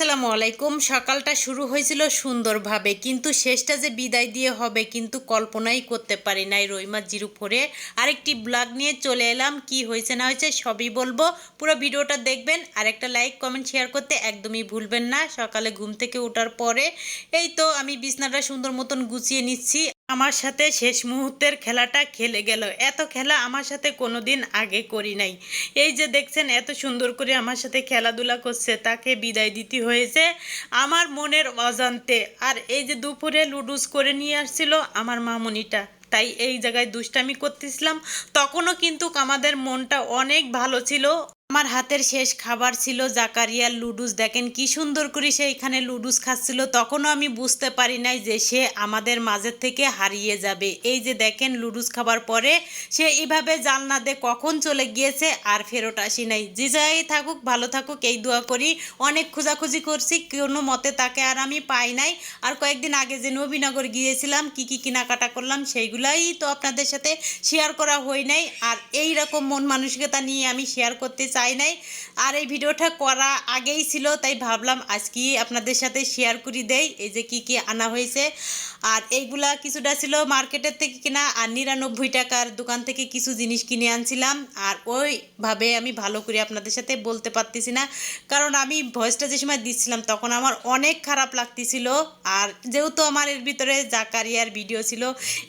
আসসালামু আলাইকুম। সকালটা শুরু হয়েছিল সুন্দরভাবে, কিন্তু শেষটা যে বিদায় দিয়ে হবে কিন্তু কল্পনাই করতে পারি নাই। রুই মাছ জিরু পরে আরেকটি ব্লগ নিয়ে চলে এলাম। কি হয়েছে না হয়েছে সবই বলবো, পুরো ভিডিওটা দেখবেন। আর একটা লাইক কমেন্ট শেয়ার করতে একদমই ভুলবেন না। সকালে ঘুম থেকে ওঠার পরে এই তো আমি বিছনাটা সুন্দর মতন গুছিয়ে নিচ্ছি। আমার সাথে শেষ মুহূর্তের খেলাটা খেলে গেল। এত খেলা আমার সাথে কোনোদিন আগে করি নাই। এই যে দেখছেন এত সুন্দর করে আমার সাথে খেলাধুলা করছে, তাকে বিদায় দিতে হয়েছে আমার মনের অজান্তে। আর এই যে দুপুরে লুডুস করে নিয়ে আসছিল আমার মামুনিটা, তাই এই জায়গায় দুষ্টামি করতেছিলাম। তখনও কিন্তু আমাদের মনটা অনেক ভালো ছিল। আমার হাতের শেষ খাবার ছিল জাকারিয়ার লুডুস। দেখেন কি সুন্দর করে সে এখানে লুডুস খাচ্ছিল। তখনও আমি বুঝতে পারি নাই যে সে আমাদের মাঝের থেকে হারিয়ে যাবে। এই যে দেখেন লুডুস খাবার পরে সে এইভাবে জানলা দিয়ে কখন চলে গিয়েছে আর ফেরত আসি নাই। যে জায়গায় থাকুক ভালো থাকুক এই দোয়া করি। অনেক খোঁজাখুঁজি করছি, কোনো মতে তাকে আর আমি পাই নাই। আর কয়েকদিন আগে যে নবীনগর গিয়েছিলাম কি কি কেনাকাটা করলাম সেইগুলাই তো আপনাদের সাথে শেয়ার করা হয় নাই। আর এই রকম মন মানসিকতা নিয়ে আমি শেয়ার করতে চাই নাই। আর এই ভিডিওটা করা আগেই ছিল, তাই ভাবলাম আজকে আপনাদের সাথে শেয়ার করে দেই এই যে কি কি আনা হয়েছে। আর এইগুলা কিছুটা ছিল মার্কেটের থেকে কিনা, আর 99 টাকার দোকান থেকে কিছু জিনিস কিনে আনছিলাম। আর ওইভাবে আমি ভালো করে আপনাদের সাথে বলতে পারতেছি না, কারণ আমি ভয়েসটা যে সময় দিচ্ছিলাম তখন আমার অনেক খারাপ লাগতেছিল। আর যেহেতু আমার এর ভিতরে জাকারিয়ার ভিডিও ছিল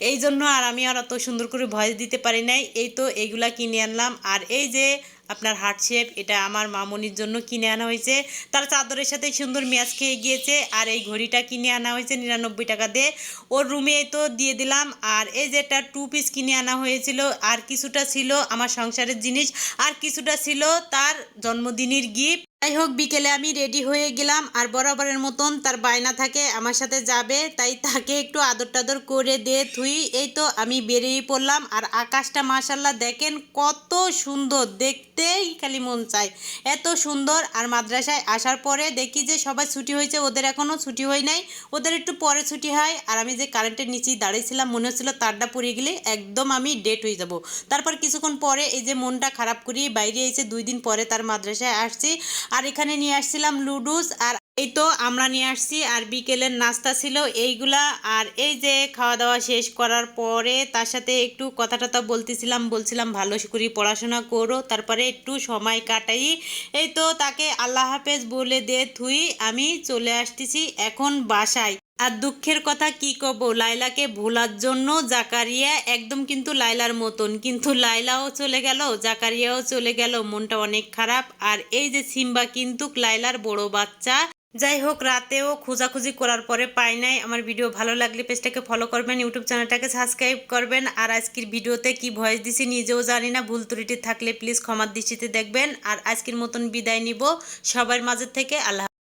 এই জন্য আর আমি আর অত সুন্দর করে ভয়েস দিতে পারি নাই। এই তো এইগুলা কিনে আনলাম। আর এই যে আপনার হার্ট শেপ, এটা আমার মামনির জন্য কিনে আনা হয়েছে। তার চাদরের সাথে সুন্দর ম্যাচ খেয়ে গিয়েছে। আর এই ঘড়িটা কিনে আনা হয়েছে 99 টাকা দিয়ে, ওর রুমে তো দিয়ে দিলাম। আর এই যে একটা 2 পিস কিনে আনা হয়েছিল। আর কিছুটা ছিল আমার সংসারের জিনিস, আর কিছুটা ছিল তার জন্মদিনের গিফট। যাই হোক বিকেলে আমি রেডি হয়ে গেলাম। আর বরাবরের মতন তার বায়না থাকে আমার সাথে যাবে, তাই তাকে একটু আদর টাদর করে দিয়ে থুই এই তো আমি বেরিয়ে পড়লাম। আর আকাশটা মাশাল্লাহ দেখেন কত সুন্দর, দেখতেই খালি মন চায়, এত সুন্দর। আর মাদ্রাসায় আসার পরে দেখি যে সবাই ছুটি হয়েছে, ওদের এখনও ছুটি হয় নাই, ওদের একটু পরে ছুটি হয়। আর আমি যে কারেন্টের নিচেই দাঁড়িয়েছিলাম মনে হচ্ছিল তারটা পড়ে গেলে একদম আমি ডেট হয়ে যাব। তারপর কিছুক্ষণ পরে এই যে মনটা খারাপ করি বাইরে এসে 2 দিন পরে তার মাদ্রাসায় আসছি। আর এখানে নিয়ে আসছিলাম লুডুস, আর এই তো আমরা নিয়ে আসছি। আর বিকেলের নাস্তা ছিল এইগুলা। আর এই যে খাওয়া দাওয়া শেষ করার পরে তার সাথে একটু কথা টথা বলছিলাম ভালো করে পড়াশোনা করো, তারপরে একটু সময় কাটাই। এই তো তাকে আল্লাহ হাফেজ বলে দিয়ে থুই আমি চলে আসতেছি এখন বাসায়। আর দুঃখের কথা কি কব, লাইলাকে ভোলার জন্য জাকারিয়া একদম কিন্তু লাইলার মতন, কিন্তু লাইলাও চলে গেল জাকারিয়াও চলে গেল, মনটা অনেক খারাপ। আর এই যে সিম্বা কিন্তু লাইলার বড় বাচ্চা। যাই হোক রাতেও খোঁজাখুঁজি করার পরে পাই নাই। আমার ভিডিও ভালো লাগলে পেজটাকে ফলো করবেন, ইউটিউব চ্যানেলটাকে সাবস্ক্রাইব করবেন। আর আজকের ভিডিওতে কি ভয়েস দিছি নিজেও জানি না, ভুল ত্রুটি থাকলে প্লিজ ক্ষমার দৃষ্টিতে দেখবেন। আর আজকের মতন বিদায় নিব সবার মাঝে থেকে। আল্লাহ।